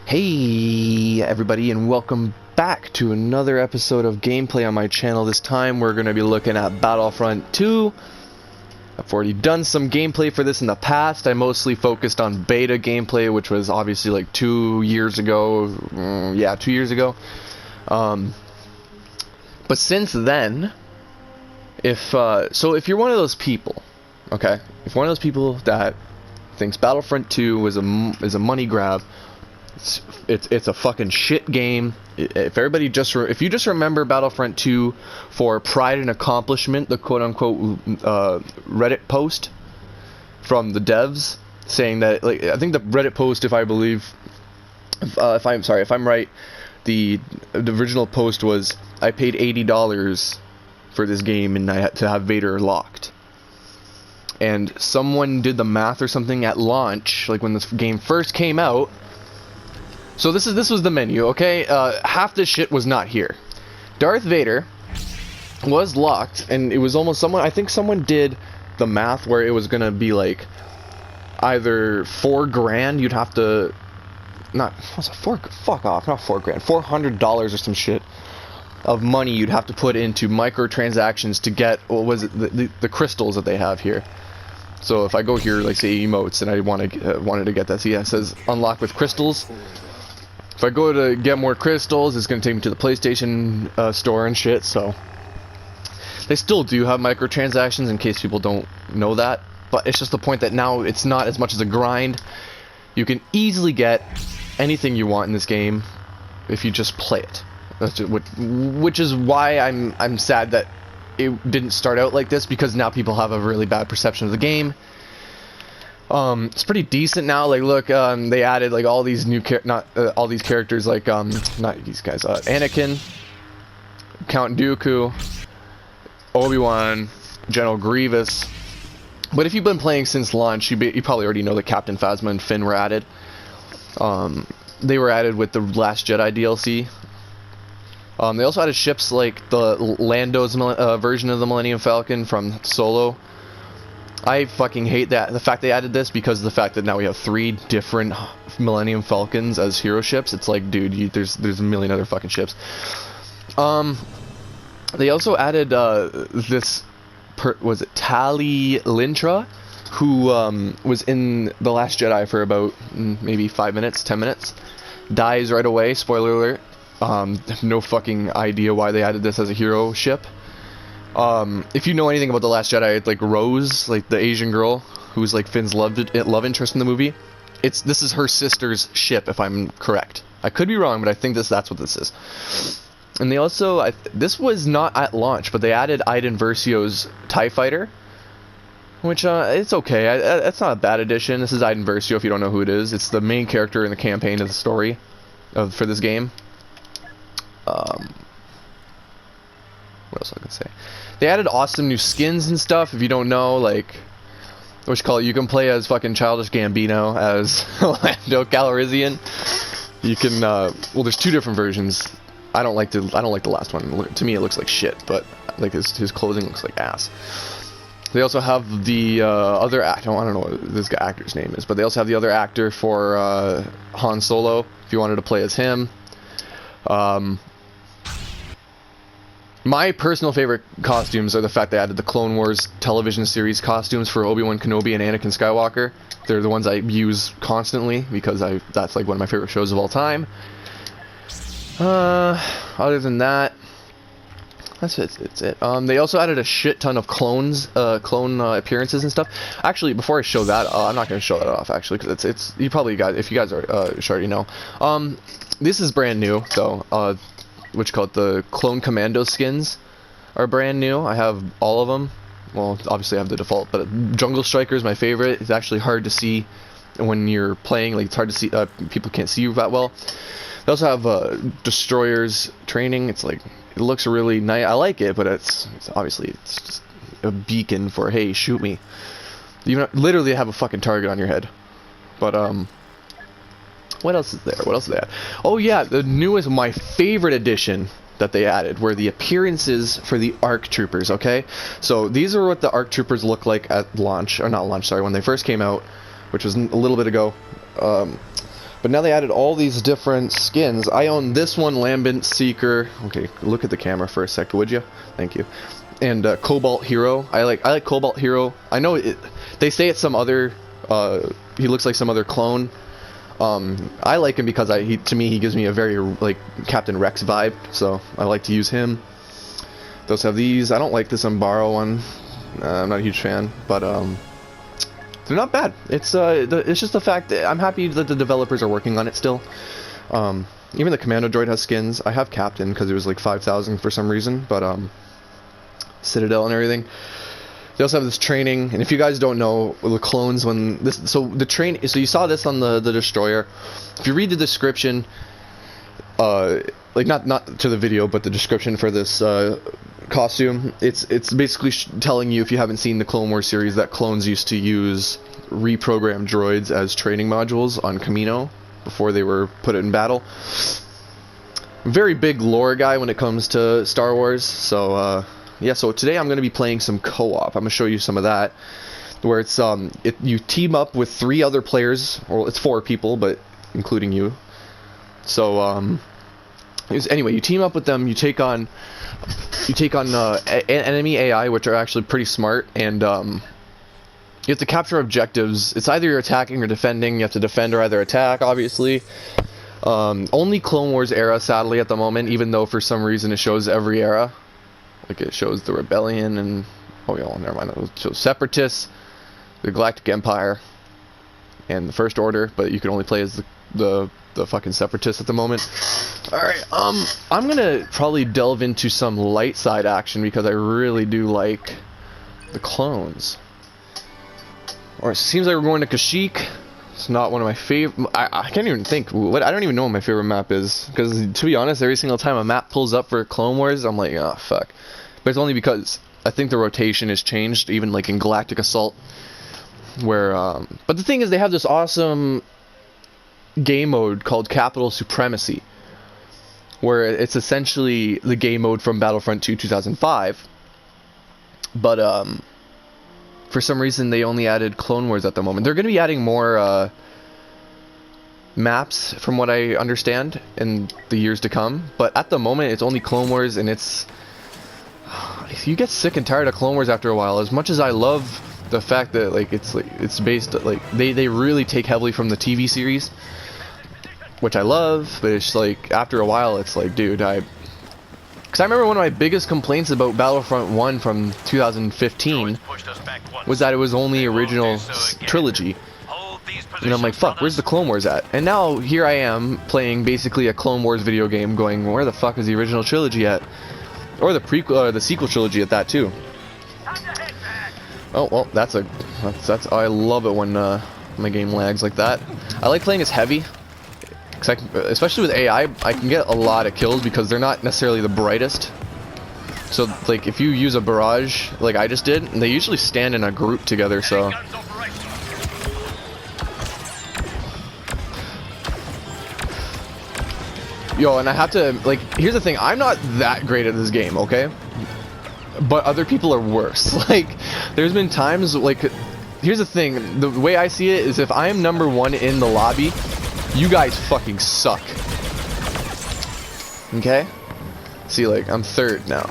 Hey everybody, and welcome back to another episode of gameplay on my channel. This time we're going to be looking at Battlefront 2. I've already done some gameplay for this in the past. I mostly focused on beta gameplay, which was obviously like 2 years ago. Yeah, 2 years ago. But since then, if you're one of those people, okay, if one of those people that thinks Battlefront 2 is a money grab, it's a fucking shit game. If you just remember Battlefront 2 for pride and accomplishment, the quote-unquote Reddit post from the devs saying that, like, I think the Reddit post, if I'm right, the original post was, I paid $80 for this game and I had to have Vader locked. And someone did the math or something at launch, like when this game first came out. So this was the menu, okay? Half this shit was not here. Darth Vader was locked, and it was almost I think someone did the math where it was gonna be like either $4,000 you'd have to $400 or some shit of money you'd have to put into microtransactions to get, what was it, the crystals that they have here. So if I go here, like say emotes, and I wanted to get that, see, it says unlock with crystals. If I go to get more crystals, it's going to take me to the PlayStation store and shit, so they still do have microtransactions in case people don't know that, but it's just the point that now it's not as much as a grind. You can easily get anything you want in this game if you just play it. Which is why I'm sad that it didn't start out like this, because now people have a really bad perception of the game. It's pretty decent now. Like, look, they added like all these new all these characters, like not these guys, Anakin, Count Dooku, Obi-Wan, General Grievous. But if you've been playing since launch, you probably already know that Captain Phasma and Finn were added. They were added with the Last Jedi DLC. They also added ships like the Lando's version of the Millennium Falcon from Solo. I fucking hate the fact they added this, because of the fact that now we have 3 different Millennium Falcons as hero ships. It's like, dude, there's a million other fucking ships. They also added was it Tali Lintra, who was in The Last Jedi for about maybe 5 minutes, 10 minutes. Dies right away, spoiler alert. Have no fucking idea why they added this as a hero ship. If you know anything about The Last Jedi, like Rose, like the Asian girl who's like Finn's love interest in the movie, this is her sister's ship, if I'm correct. I could be wrong, but I think that's what this is. And they also, this was not at launch, but they added Iden Versio's TIE Fighter, which it's okay. It's not a bad addition. This is Iden Versio, if you don't know who it is. It's the main character in the campaign of the story for this game. What else I can say? They added awesome new skins and stuff. If you don't know, like, you can play as fucking Childish Gambino as Lando Calrissian. You can well, there's 2 different versions. I don't like the last one. To me, it looks like shit, but like his clothing looks like ass. They also have the other actor. I don't know what this actor's name is, but they also have the other actor for Han Solo. If you wanted to play as him. My personal favorite costumes are the fact they added the Clone Wars television series costumes for Obi-Wan Kenobi and Anakin Skywalker. They're the ones I use constantly, because that's like one of my favorite shows of all time. Other than that, that's it. They also added a shit ton of clone appearances and stuff. Actually, before I show that, I'm not going to show that off, actually, because it's you probably if you guys are already know. This is brand new, though. Which called the Clone Commando skins are brand new. I have all of them. Well, obviously I have the default, but Jungle Striker is my favorite. It's actually hard to see when you're playing. Like, it's hard to see. People can't see you that well. They also have Destroyers training. It's like, it looks really nice. I like it, but it's obviously it's just a beacon for, hey, shoot me. You literally have a fucking target on your head. But what else is there? What else did they add? Oh yeah, the newest, my favorite addition that they added were the appearances for the ARC Troopers, okay? So these are what the ARC Troopers look like at launch, or not launch, sorry, when they first came out, which was a little bit ago. But But now they added all these different skins. I own this one, Lambent Seeker. Okay, look at the camera for a sec, would you? Thank you. And Cobalt Hero. I like Cobalt Hero. I know they say it's some other. He looks like some other clone. I like him because to me he gives me a very like Captain Rex vibe. So I like to use him. Those have these. I don't like this Umbaro one. I'm not a huge fan, but they're not bad. It's just the fact that I'm happy that the developers are working on it still. Even the Commando droid has skins. I have Captain because it was like 5,000 for some reason, but Citadel and everything. They also have this training, and if you guys don't know the clones, so you saw this on the destroyer. If you read the description, like not to the video, but the description for this costume, it's basically telling you, if you haven't seen the Clone Wars series, that clones used to use reprogrammed droids as training modules on Kamino before they were put in battle. Very big lore guy when it comes to Star Wars, so yeah. So today I'm going to be playing some co-op. I'm going to show you some of that, where it's you team up with 3 other players, or it's 4 people, but including you. So anyway, you team up with them. You take on enemy AI, which are actually pretty smart, and you have to capture objectives. It's either you're attacking or defending. You have to defend or either attack, obviously. Only Clone Wars era, sadly, at the moment, even though for some reason it shows every era. Like it shows the Rebellion and never mind. It shows Separatists, the Galactic Empire, and the First Order, but you can only play as the fucking Separatists at the moment. Alright, I'm gonna probably delve into some light side action because I really do like the clones. Or it seems like we're going to Kashyyyk. It's not one of my favorite. I can't even think. I don't even know what my favorite map is, because to be honest, every single time a map pulls up for Clone Wars, I'm like, oh fuck. But it's only because I think the rotation has changed, even like in Galactic Assault, where but the thing is, they have this awesome game mode called Capital Supremacy, where it's essentially the game mode from Battlefront 2 2005, but for some reason they only added Clone Wars at the moment. They're going to be adding more maps, from what I understand, in the years to come, but at the moment it's only Clone Wars, and you get sick and tired of Clone Wars after a while. As much as I love the fact that it's based, like they really take heavily from the TV series, which I love, but it's like after a while it's like, dude, because I remember one of my biggest complaints about Battlefront 1 from 2015 was that it was only original trilogy. And I'm like, fuck, where's the Clone Wars at? And now here I am playing basically a Clone Wars video game going, where the fuck is the original trilogy at? Or the prequel, or the sequel trilogy at that too. Oh, well, that's I love it when my game lags like that. I like playing as heavy. Especially with AI, I can get a lot of kills because they're not necessarily the brightest. So, like, if you use a barrage, like I just did, they usually stand in a group together, so... Yo, and I have to, like, here's the thing, I'm not that great at this game, okay? But other people are worse. Like, there's been times, like, here's the thing, the way I see it is if I am number 1 in the lobby, you guys fucking suck. Okay? See, like, I'm 3rd now.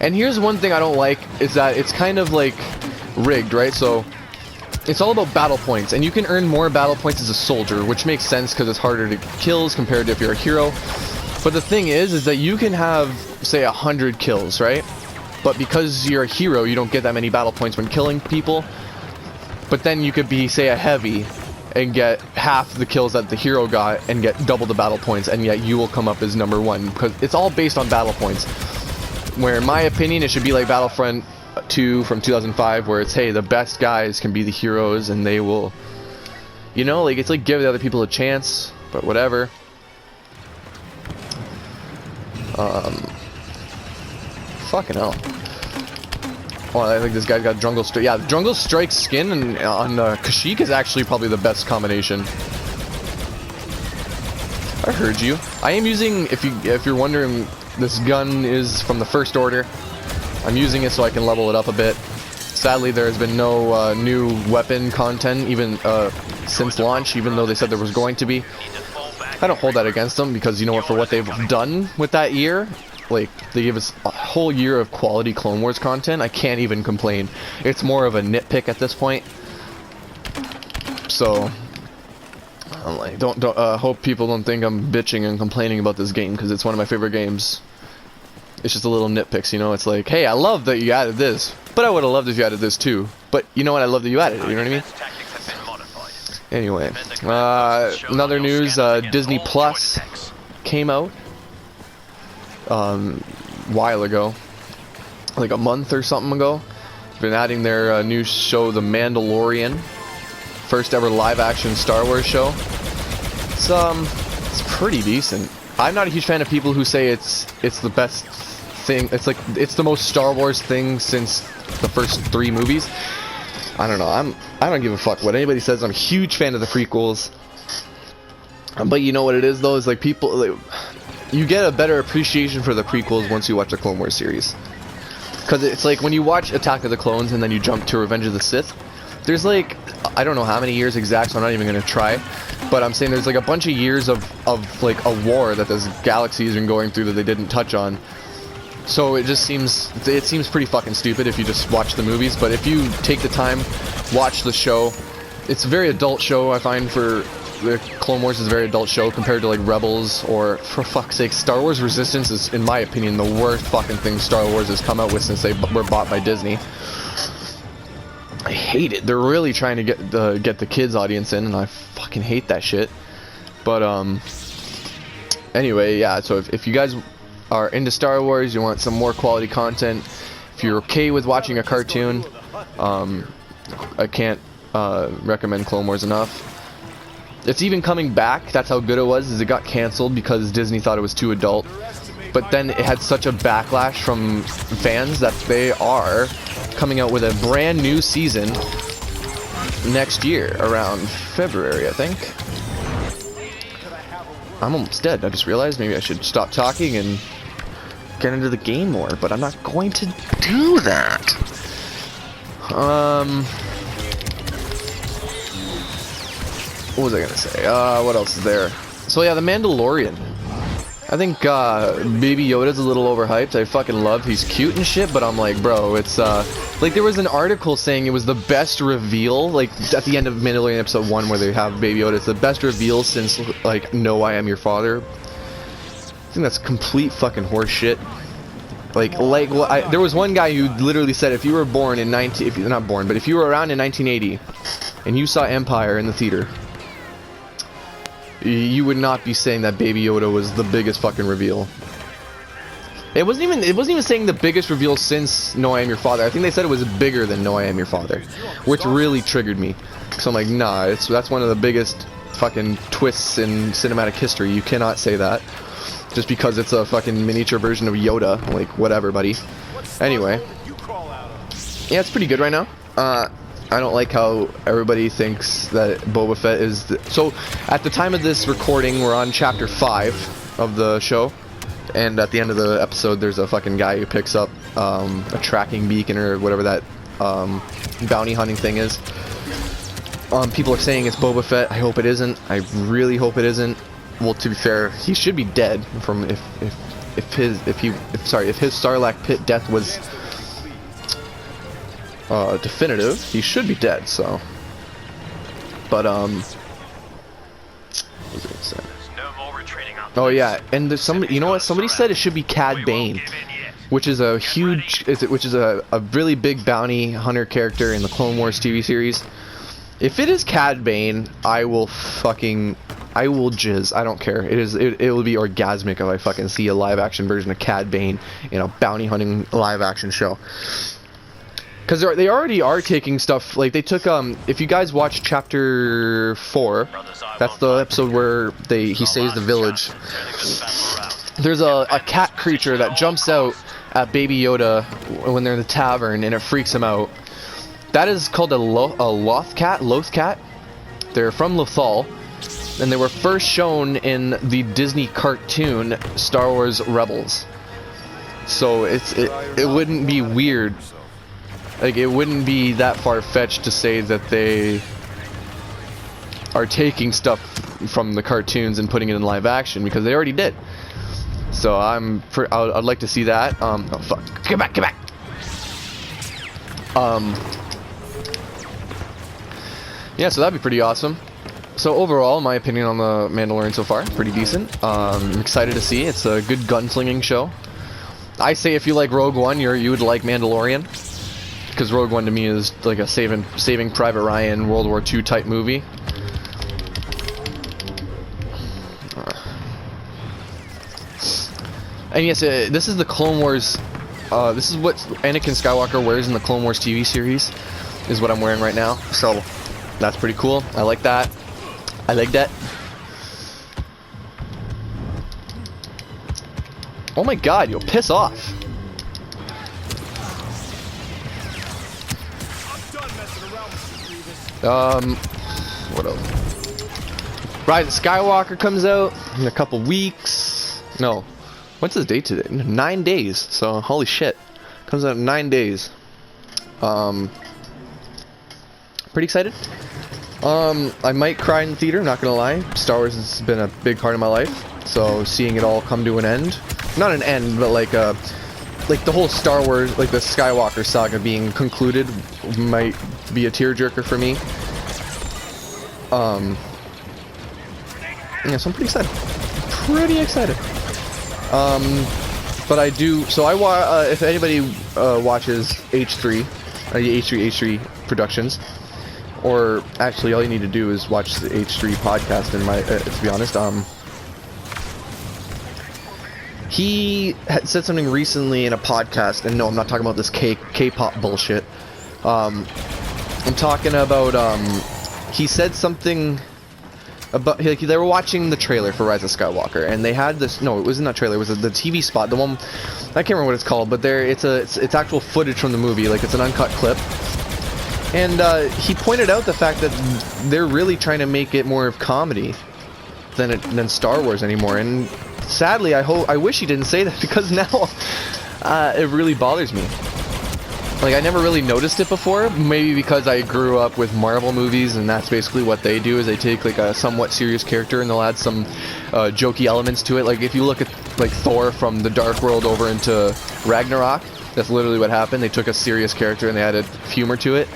And here's one thing I don't like, is that it's kind of, like, rigged, right? So, it's all about battle points, and you can earn more battle points as a soldier, which makes sense because it's harder to get kills compared to if you're a hero. But the thing is that you can have, say, 100 kills, right? But because you're a hero, you don't get that many battle points when killing people. But then you could be, say, a heavy and get half the kills that the hero got and get double the battle points, and yet you will come up as number 1, because it's all based on battle points. Where, in my opinion, it should be like Battlefront 2 from 2005, where it's, hey, the best guys can be the heroes, and they will, you know, like, it's like give the other people a chance, but whatever. Fucking hell. Oh, I think this guy's got Jungle Strike. Yeah, Jungle Strike skin and on Kashyyyk is actually probably the best combination. I heard you. I am using, if you're wondering, this gun is from the First Order. I'm using it so I can level it up a bit. Sadly, there has been no new weapon content even since launch, even though they said there was going to be. I don't hold that against them because you know what, for what they've done with that year, like they gave us a whole year of quality Clone Wars content. I can't even complain. It's more of a nitpick at this point. So I'm like, don't hope people don't think I'm bitching and complaining about this game because it's one of my favorite games. It's just a little nitpicks, you know. It's like, hey, I love that you added this, but I would have loved if you added this too. But you know what? I love that you added it. You know what I mean? Anyway, another news: Disney Plus came out while ago, like a month or something ago. Been adding their new show, The Mandalorian, first ever live-action Star Wars show. It's pretty decent. I'm not a huge fan of people who say it's the best thing. It's like it's the most Star Wars thing since the first 3 movies. I don't know. I don't give a fuck what anybody says. I'm a huge fan of the prequels. But you know what it is though, is like people like, you get a better appreciation for the prequels once you watch the Clone Wars series. Cuz it's like when you watch Attack of the Clones and then you jump to Revenge of the Sith, there's like I don't know how many years exact, so I'm not even going to try. But I'm saying there's like a bunch of years of like a war that this galaxy has been going through that they didn't touch on. So it seems pretty fucking stupid if you just watch the movies. But if you take the time, watch the show, it's a very adult show. I find for the Clone Wars is a very adult show compared to like Rebels or, for fuck's sake, Star Wars Resistance is, in my opinion, the worst fucking thing Star Wars has come out with since they were bought by Disney. I hate it. They're really trying to get the kids audience in, and I fucking hate that shit. But anyway, yeah. So if you guys are into Star Wars, you want some more quality content, if you're okay with watching a cartoon, I can't recommend Clone Wars enough. It's even coming back. That's how good it was. Is it got canceled because Disney thought it was too adult. But then it had such a backlash from fans that they are coming out with a brand new season next year around February, I think. I'm almost dead. I just realized maybe I should stop talking and get into the game more, but I'm not going to do that. What was I gonna say? What else is there? So yeah, The Mandalorian. I think Baby Yoda's a little overhyped. I fucking love he's cute and shit, but I'm like, bro, it's like there was an article saying it was the best reveal, like at the end of Mandalorian episode 1 where they have Baby Yoda. It's the best reveal since like No, I Am Your Father. I think that's complete fucking horse shit. There was one guy who literally said if you were born in if you're not born, but if you were around in 1980 and you saw Empire in the theater, you would not be saying that Baby Yoda was the biggest fucking reveal. It wasn't even saying the biggest reveal since No, I Am Your Father. I think they said it was bigger than No, I Am Your Father, which really triggered me. So I'm like, nah, that's one of the biggest fucking twists in cinematic history. You cannot say that just because it's a fucking miniature version of Yoda. Like, whatever, buddy. Anyway, yeah, it's pretty good right now. I don't like how everybody thinks that Boba Fett is... So, at the time of this recording, we're on chapter 5 of the show. And at the end of the episode, there's a fucking guy who picks up a tracking beacon or whatever that bounty hunting thing is. People are saying it's Boba Fett. I hope it isn't. I really hope it isn't. Well, to be fair, he should be dead from if his Sarlacc pit death was definitive. He should be dead. So, but what was I gonna say? Oh yeah, and there's somebody. You know what? Somebody said it should be Cad Bane, which is a really big bounty hunter character in the Clone Wars TV series. If it is Cad Bane, I will jizz. I don't care. It will be orgasmic if I fucking see a live action version of Cad Bane in a bounty hunting live action show. Because they already are taking stuff, like they took, if you guys watch chapter 4, that's the episode where he saves the village. There's a cat creature that jumps out at Baby Yoda when they're in the tavern and it freaks him out. That is called a Loth cat. They're from Lothal, and they were first shown in the Disney cartoon Star Wars Rebels. So it wouldn't be weird Like, it wouldn't be that far-fetched to say that they are taking stuff from the cartoons and putting it in live action, because they already did. So I'd like to see that. Oh fuck! Get back! Get back! Yeah, so that'd be pretty awesome. So overall, my opinion on the Mandalorian so far, pretty decent. I'm excited to see. It's a good gunslinging show. I say if you like Rogue One, you would like Mandalorian, because Rogue One to me is like a Saving Private Ryan World War II type movie. And yes, this is the Clone Wars. This is what Anakin Skywalker wears in the Clone Wars TV series, is what I'm wearing right now. So that's pretty cool. I like that. I like that. Oh my god, yo, piss off. What else? Rise of Skywalker comes out in a couple weeks. No. What's the date today? 9 days. So, holy shit. Comes out in 9 days. Pretty excited. I might cry in the theater, not gonna lie. Star Wars has been a big part of my life. So, seeing it all come to an end. Not an end, but like the whole Star Wars, like the Skywalker saga being concluded might be a tearjerker for me. Yeah, so I'm pretty excited. Pretty excited. But I do, so if anybody watches H3 Productions, or actually all you need to do is watch the H3 podcast, to be honest, he had said something recently in a podcast, and no, I'm not talking about this K-pop bullshit. I'm talking about, he said something about, like, they were watching the trailer for Rise of Skywalker, and they had this, no, it wasn't that trailer, it was the TV spot, the one, I can't remember what it's called, but it's actual footage from the movie, like it's an uncut clip. And he pointed out the fact that they're really trying to make it more of comedy than Star Wars anymore, and sadly, I wish he didn't say that, because now it really bothers me. Like, I never really noticed it before, maybe because I grew up with Marvel movies, and that's basically what they do, is they take like a somewhat serious character and they'll add some jokey elements to it. Like, if you look at like Thor from the Dark World over into Ragnarok, that's literally what happened. They took a serious character and they added humor to it.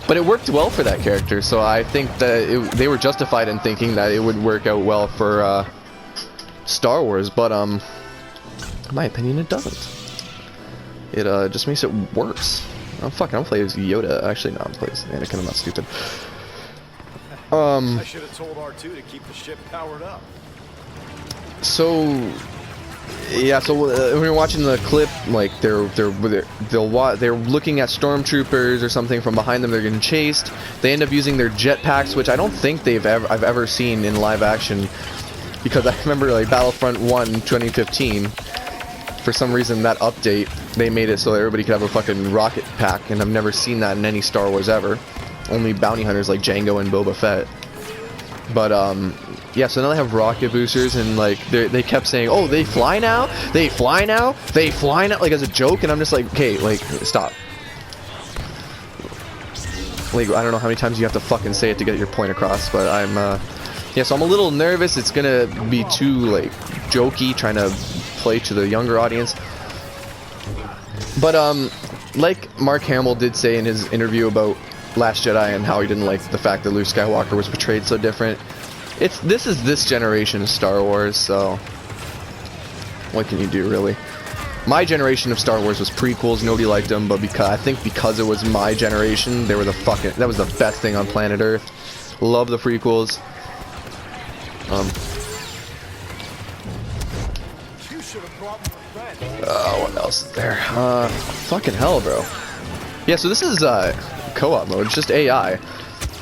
But it worked well for that character, so I think that they were justified in thinking that it would work out well for Star Wars, but in my opinion, it doesn't. It just makes it worse. Oh fuck, I don't play as Yoda. Actually, no, I'm playing as Anakin. I'm not stupid. I should have told R2 to keep the ship powered up. So yeah, so when you're watching the clip, like they're looking at stormtroopers or something from behind them. They're getting chased. They end up using their jetpacks, which I don't think I've ever seen in live action, because I remember like Battlefront 1 2015. For some reason, that update, they made it so that everybody could have a fucking rocket pack, and I've never seen that in any Star Wars ever. Only bounty hunters like Jango and Boba Fett. But yeah, so now they have rocket boosters, and like they kept saying, "Oh, they fly now? They fly now? They fly now?" Like as a joke, and I'm just like, okay, like stop. Like, I don't know how many times you have to fucking say it to get your point across, but yeah, so I'm a little nervous. It's gonna be too like jokey, trying to play to the younger audience. But like Mark Hamill did say in his interview about Last Jedi and how he didn't like the fact that Luke Skywalker was portrayed so different. This is this generation of Star Wars, so what can you do, really? My generation of Star Wars was prequels. Nobody liked them, but I think because it was my generation, they were that was the best thing on planet Earth. Love the prequels. What else is there? Fucking hell, bro. Yeah, so this is co-op mode. It's just AI.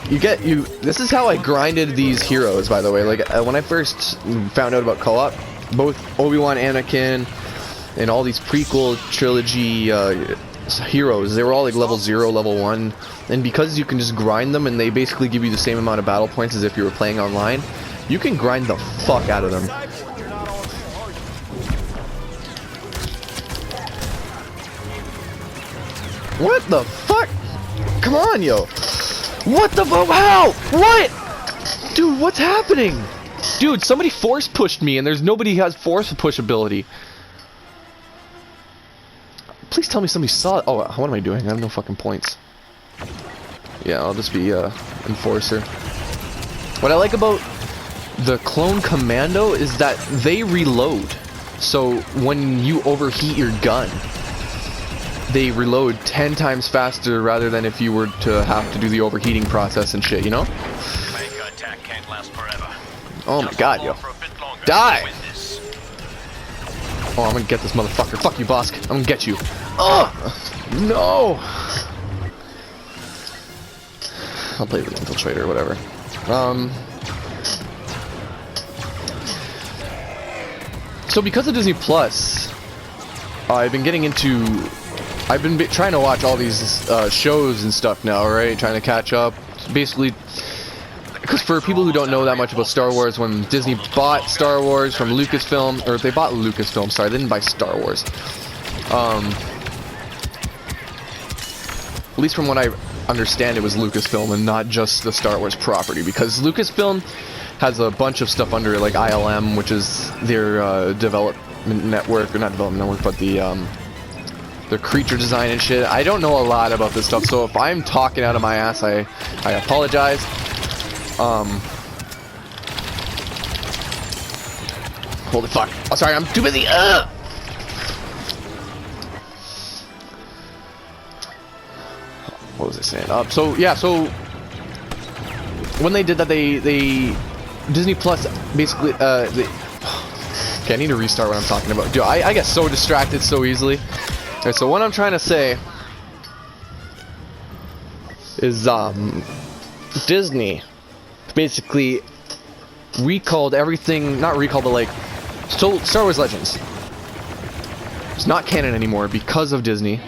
This is how I grinded these heroes, by the way. Like when I first found out about co-op, both Obi-Wan, Anakin, and all these prequel trilogy heroes, they were all like level 0, level 1, and because you can just grind them and they basically give you the same amount of battle points as if you were playing online, you can grind the fuck out of them. What the fuck? Come on, yo. What the fuck? How? What? Dude, what's happening? Dude, somebody force pushed me and there's nobody who has force push ability. Please tell me somebody saw it. Oh, what am I doing? I have no fucking points. Yeah, I'll just be enforcer. What I like about the clone commando is that they reload. So when you overheat your gun, they reload 10 times faster rather than if you were to have to do the overheating process and shit, you know? Mega attack can't last forever. Oh my god, yo. Die! Oh, I'm gonna get this motherfucker. Fuck you, Bosk. I'm gonna get you. Oh! No! I'll play with Infiltrator or whatever. So because of Disney Plus, I've been getting into... I've been trying to watch all these shows and stuff now, right? Trying to catch up. Basically, because for people who don't know that much about Star Wars, when Disney bought Star Wars from Lucasfilm, or they bought Lucasfilm, sorry, they didn't buy Star Wars. At least from what I understand, it was Lucasfilm and not just the Star Wars property, because Lucasfilm has a bunch of stuff under it, like ILM, which is their development network, or not development network, but the creature design and shit. I don't know a lot about this stuff, so if I'm talking out of my ass, I apologize. Holy fuck. Oh, sorry, I'm too busy. What was I saying? So, yeah, so when they did that, they Disney Plus basically, okay, I need to restart what I'm talking about. Dude, I get so distracted so easily. Okay, so what I'm trying to say is, Disney basically recalled everything, not recalled, but like, Star Wars Legends. It's not canon anymore because of Disney.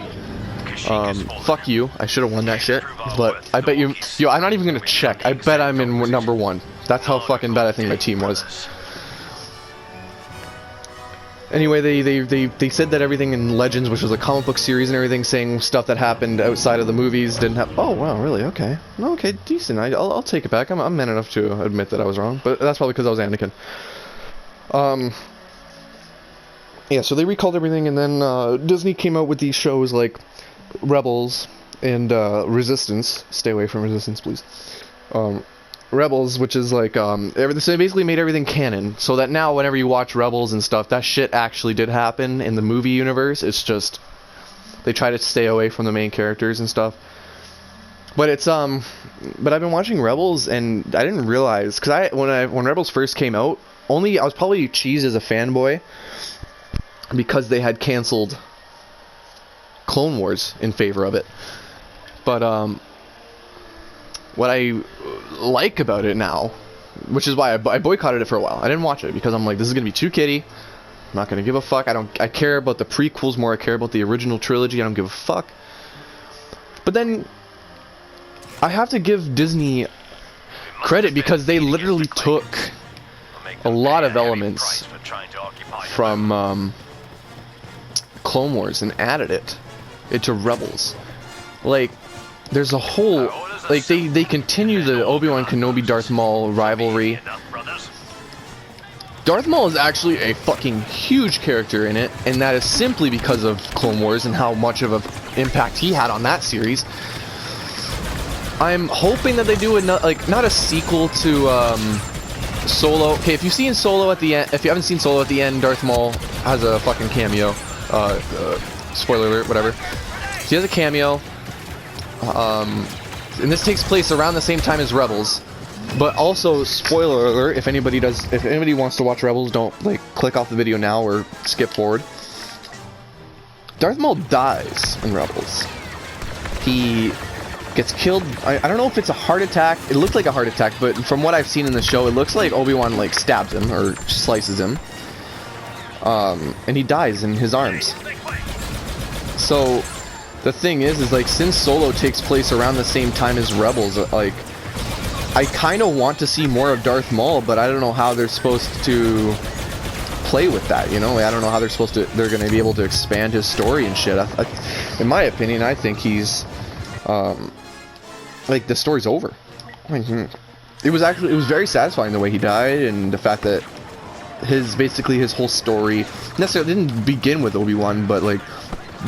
Fuck you, I should have won that shit, but I bet you, yo, I'm not even gonna check, I bet I'm in #1. That's how fucking bad I think my team was. Anyway, they said that everything in Legends, which was a comic book series and everything, saying stuff that happened outside of the movies didn't have. Oh wow, really? Okay, no, okay, decent. I'll take it back. I'm man enough to admit that I was wrong, but that's probably because I was Anakin. Yeah, so they recalled everything, and then Disney came out with these shows like Rebels and Resistance. Stay away from Resistance, please. Rebels, which is like, so they basically made everything canon, so that now whenever you watch Rebels and stuff, that shit actually did happen in the movie universe. It's just, they try to stay away from the main characters and stuff. But it's, but I've been watching Rebels, and I didn't realize, because when Rebels first came out, I was probably cheesed as a fanboy, because they had canceled Clone Wars in favor of it. But, what I like about it now, which is why I boycotted it for a while. I didn't watch it because I'm like, this is gonna be too kiddie. I'm not gonna give a fuck. I care about the prequels more. I care about the original trilogy. I don't give a fuck. But then I have to give Disney credit because they literally took a lot of elements from Clone Wars and added it into Rebels. Like, there's a whole, like, they continue the Obi-Wan Kenobi Darth Maul rivalry. Darth Maul is actually a fucking huge character in it, and that is simply because of Clone Wars and how much of an impact he had on that series. I'm hoping that they do like, not a sequel to Solo. Okay, if you've seen Solo at the end, if you haven't seen Solo at the end, Darth Maul has a fucking cameo. Spoiler alert, whatever. He has a cameo. And this takes place around the same time as Rebels, but also, spoiler alert, if anybody wants to watch Rebels, don't, like, click off the video now or skip forward. Darth Maul dies in Rebels. He gets killed. I don't know if it's a heart attack. It looks like a heart attack, but from what I've seen in the show, it looks like Obi-Wan, like, stabs him or slices him. And he dies in his arms. So the thing is like, since Solo takes place around the same time as Rebels, like, I kind of want to see more of Darth Maul, but I don't know how they're supposed to play with that, you know? Like, I don't know how they're going to be able to expand his story and shit. In my opinion, I think he's like, the story's over. It was very satisfying the way he died, and the fact that basically his whole story necessarily didn't begin with Obi-Wan, but like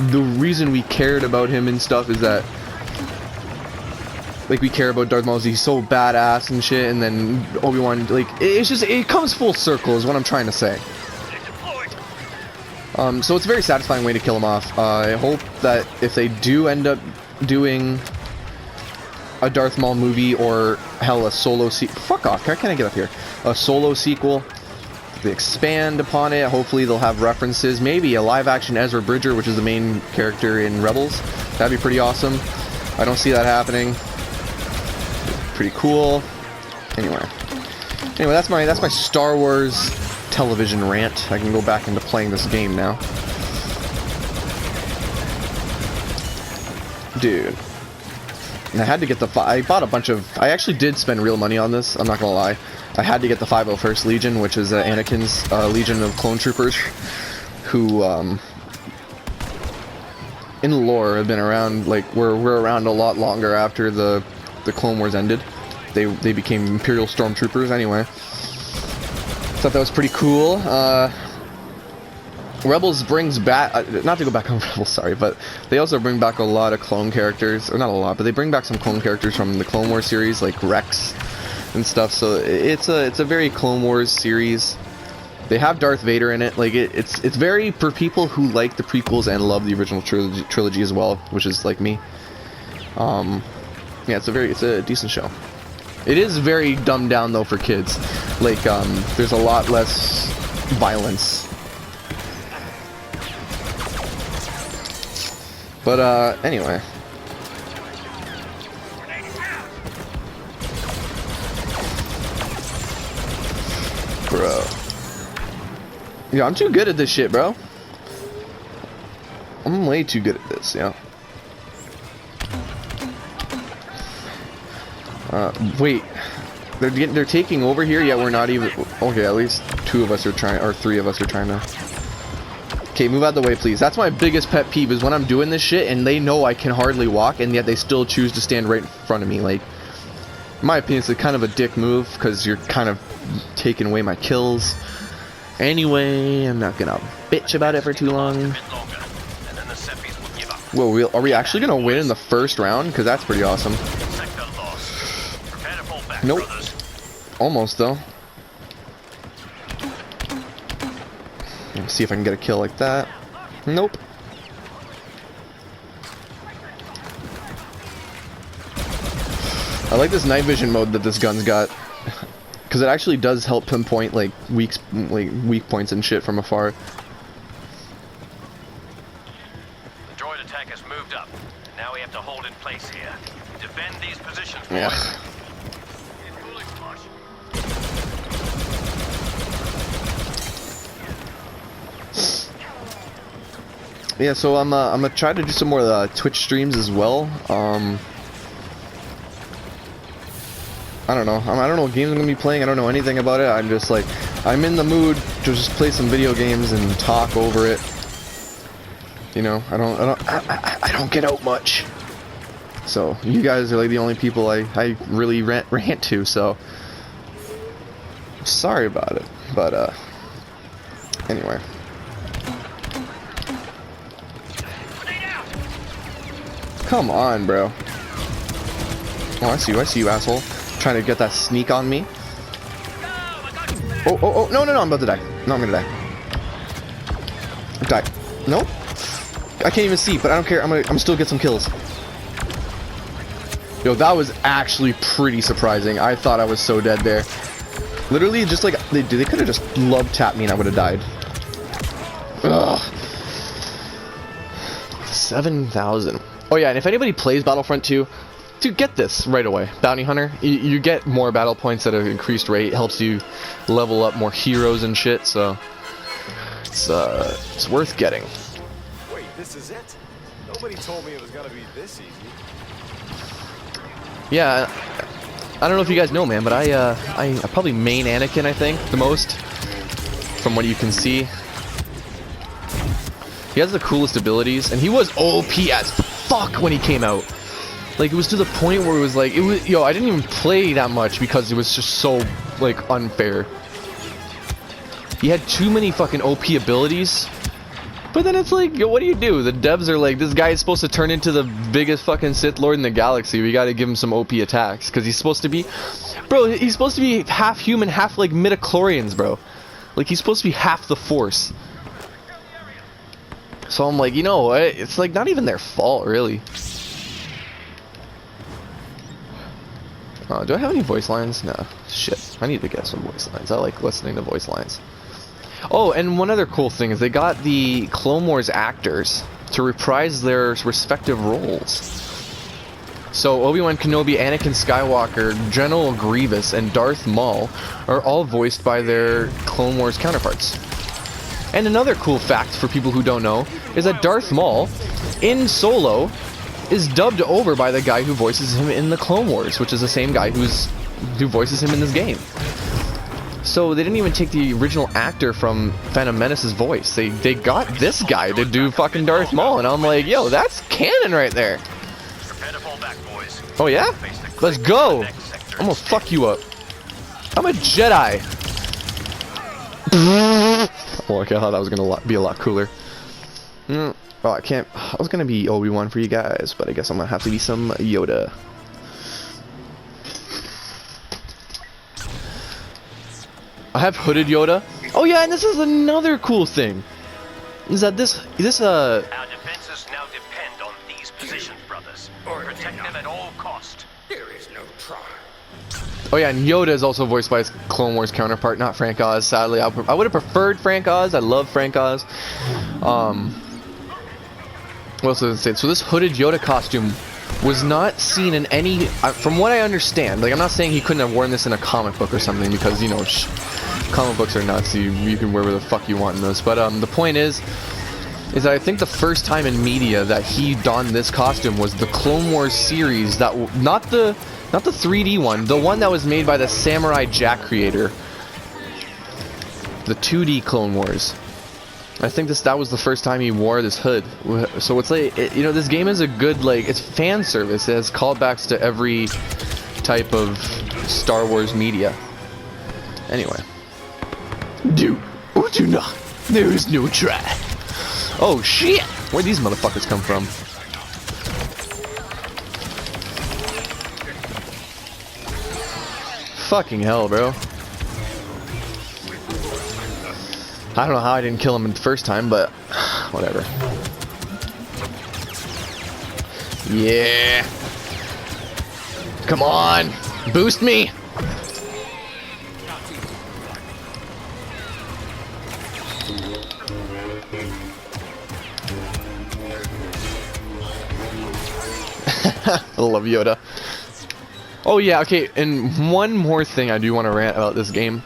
the reason we cared about him and stuff is that, like, we care about Darth Maul, he's so badass and shit, and then Obi-Wan, like, it comes full circle is what I'm trying to say. So it's a very satisfying way to kill him off. I hope that if they do end up doing a Darth Maul movie, or hell, a solo fuck off, can I get up here? A solo sequel, they expand upon it. Hopefully they'll have references, maybe a live-action Ezra Bridger, which is the main character in Rebels. That'd be pretty awesome. I don't see that happening. Pretty cool. Anyway, that's my Star Wars television rant. I can go back into playing this game now. Dude. And I had to get I bought a bunch of... I actually did spend real money on this, I'm not gonna lie. I had to get the 501st Legion, which is Anakin's Legion of Clone Troopers, who, in lore, have been around, like, were around a lot longer after the Clone Wars ended. They became Imperial Stormtroopers anyway. Thought that was pretty cool. Rebels brings back, not to go back on Rebels, sorry, but they also bring back a lot of clone characters, or not a lot, but they bring back some clone characters from the Clone Wars series, like Rex and stuff. So it's a very Clone Wars series. They have Darth Vader in it. Like it's very for people who like the prequels and love the original trilogy as well, which is like me. Yeah, it's a decent show. It is very dumbed down though for kids. Like there's a lot less violence. But anyway. Bro. Yeah, I'm too good at this shit, bro. I'm way too good at this, yeah. Wait. They're taking over here, yet we're not even... Okay, at least 2 of us are trying, or 3 of us are trying to... Okay, move out the way, please. That's my biggest pet peeve, is when I'm doing this shit and they know I can hardly walk, and yet they still choose to stand right in front of me. Like, in my opinion, it's kind of a dick move, because you're kind of taking away my kills. Anyway, I'm not gonna bitch about it for too long. Whoa, are we actually gonna win in the first round? Because that's pretty awesome. Nope. Almost, though. Let's see if I can get a kill like that. Nope. I like this night vision mode that this gun's got, because it actually does help pinpoint like weak points and shit from afar. The droid attack has moved up. Now we have to hold in place here. Defend these positions. Yeah. Yeah, so I'm gonna try to do some more Twitch streams as well. I don't know. I don't know what games I'm gonna be playing. I don't know anything about it. I'm just like, I'm in the mood to just play some video games and talk over it. You know, I don't get out much. So you guys are like the only people I really rant to. So sorry about it. But anyway. Come on, bro. Oh, I see you, asshole. Trying to get that sneak on me. Oh, no, I'm about to die. No, I'm gonna die. Die. No? I can't even see, but I don't care. I'm still get some kills. Yo, that was actually pretty surprising. I thought I was so dead there. Literally, just like, they could have just love tapped me and I would have died. Ugh. 7,000. Oh yeah, and if anybody plays Battlefront 2, dude, get this right away. Bounty Hunter. You get more battle points at an increased rate. It helps you level up more heroes and shit, so it's worth getting. Wait, this is it? Nobody told me it was gonna be this easy. Yeah, I don't know if you guys know, man, but I probably main Anakin, I think, the most. from what you can see. He has the coolest abilities, and he was OP as fuck when he came out. Like, it was to the point where it was like, yo, I didn't even play that much because it was just so, like, unfair. He had too many fucking OP abilities. But then it's like, yo, what do? The devs are like, this guy is supposed to turn into the biggest fucking Sith Lord in the galaxy. We gotta give him some OP attacks. Because he's supposed to be... Bro, he's supposed to be half human, half, like, midichlorians, bro. Like, he's supposed to be half the Force. So I'm like, you know what? It's, like, not even their fault, really. Do I have any voice lines? No. Shit. I need to get some voice lines. I like listening to voice lines. Oh, and one other cool thing is they got the Clone Wars actors to reprise their respective roles. So Obi-Wan Kenobi, Anakin Skywalker, General Grievous, and Darth Maul are all voiced by their Clone Wars counterparts. And another cool fact for people who don't know is that Darth Maul in Solo is dubbed over by the guy who voices him in the Clone Wars, which is the same guy who voices him in this game. So they didn't even take the original actor from Phantom Menace's voice. They got this guy to do fucking Darth Maul, and I'm like, yo, that's canon right there. Oh yeah? Let's go! I'm gonna fuck you up. I'm a Jedi. Oh, okay, I thought that was gonna be a lot cooler. Oh, I can't. I was gonna be Obi-Wan for you guys, but I guess I'm gonna have to be some Yoda. I have hooded Yoda. Oh yeah, and this is another cool thing. Is that this Our defenses now depend on these positions, brothers. Protect them at all cost. There is no try. Oh yeah, and Yoda is also voiced by his Clone Wars counterpart, not Frank Oz. Sadly, I would have preferred Frank Oz. I love Frank Oz. What else does it say? So this hooded Yoda costume was not seen in any, from what I understand, like, I'm not saying he couldn't have worn this in a comic book or something, because, you know, comic books are nuts. You can wear whatever the fuck you want in those. But the point is that I think the first time in media that he donned this costume was the Clone Wars series, that not the 3D one, the one that was made by the Samurai Jack creator, the 2D Clone Wars. I think that was the first time he wore this hood. So it's like, you know, this game is a good, like, it's fan service. It has callbacks to every type of Star Wars media. Anyway. Do not. There is no try. Oh shit! Where'd these motherfuckers come from? Fucking hell, bro. I don't know how I didn't kill him the first time, but whatever. Yeah. Come on. Boost me. I love Yoda. Oh yeah, okay, and one more thing I do want to rant about this game.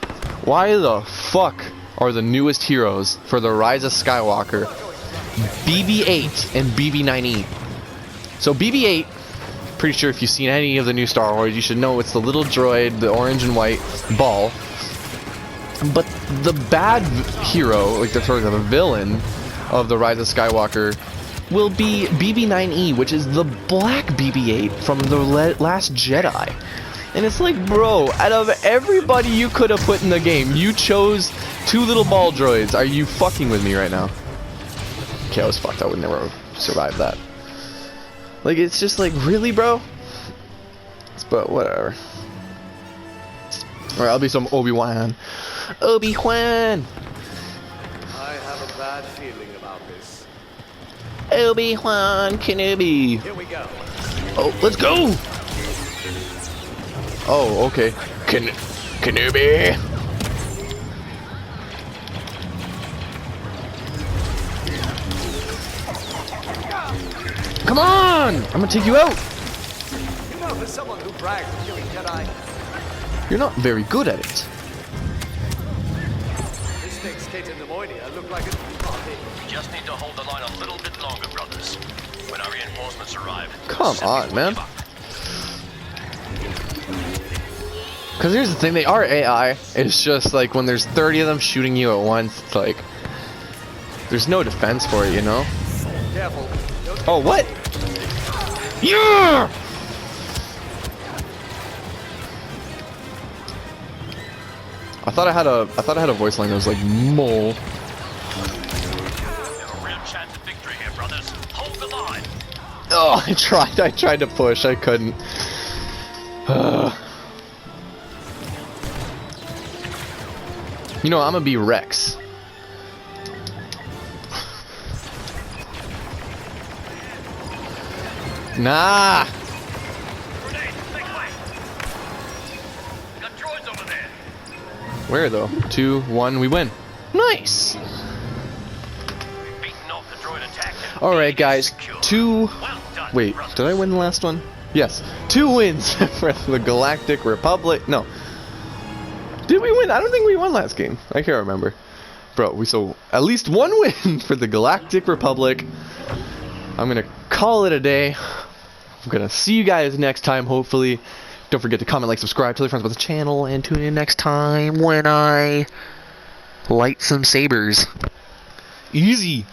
Why the fuck are the newest heroes for the Rise of Skywalker BB-8 and BB-9E? So BB-8, pretty sure if you've seen any of the new Star Wars, you should know it's the little droid, the orange and white ball. But the bad hero, like the sort of the villain of the Rise of Skywalker, will be BB-9E, which is the black BB-8 from the Last Jedi. And it's like, bro, out of everybody you could have put in the game, you chose two little ball droids. Are you fucking with me right now? Okay, I was fucked. I would never survive that. Like, it's just like, really, bro? But whatever. Alright, I'll be some Obi-Wan. Obi-Wan! I have a bad feeling about this. Obi-Wan Kenobi. Here we go. Oh, let's go! Oh, okay. Kenobi! Come on! I'm gonna take you out! You know, for someone who brags of killing Jedi, You're not very good at it. this next Kate in the morning, I look like a party. We just need to hold the line a little bit longer, brothers. When our reinforcements arrive, Come on, man. Because here's the thing, they are AI. It's just like when there's 30 of them shooting you at once, it's like there's no defense for it, you know? Careful. Oh, what? Yeah! I thought I had a voice line that was like mole. There's a real chance of victory here, brothers. Hold the line. Oh, I tried to push, I couldn't. You know, I'm gonna be Rex. Nah. Grenade, think way. Got droids over there. Where though? 2, 1, we win. Nice. We've beaten off the droid attack. All right, guys. Secure. 2. Well done, Wait, brothers. did I win the last one? Yes. 2 wins for the Galactic Republic. No. Did we win? I don't think we won last game. I can't remember. Bro, so at least 1 win for the Galactic Republic. I'm gonna call it a day. I'm gonna see you guys next time, hopefully. Don't forget to comment, like, subscribe, tell your friends about the channel, and tune in next time when I light some sabers. Easy.